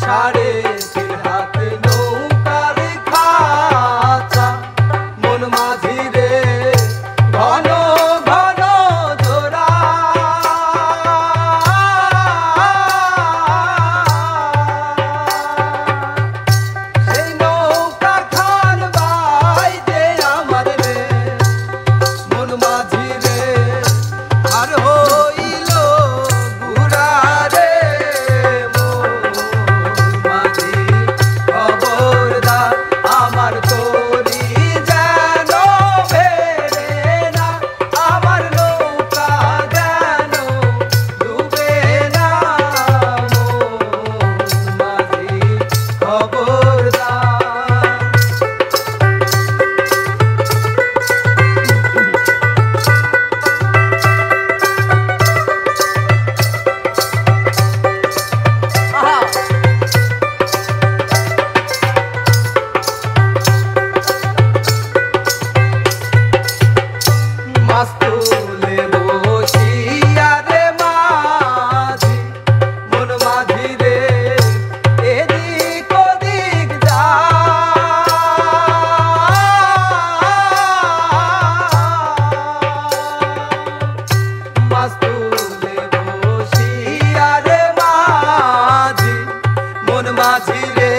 সাড়ে তিন হাত নৌকার খাঁচা মন মাঝি রে ঘন ঘন জোড়া সেই নৌকা খান বাইতে আমার রে মন মাঝি রে আর হইল বুড়া রে মন মাঝি খবরদার আমার তোরি যেন বেড়ে না আমার নৌকা যেন ডুবে না মন মাঝি খবরদার মাছ তুলে বসিয়া রে মাঝি মন মাঝি রে এদিক ওদিক যা মাছ তুলে বসিয়া রে মাঝি মন মাঝি রে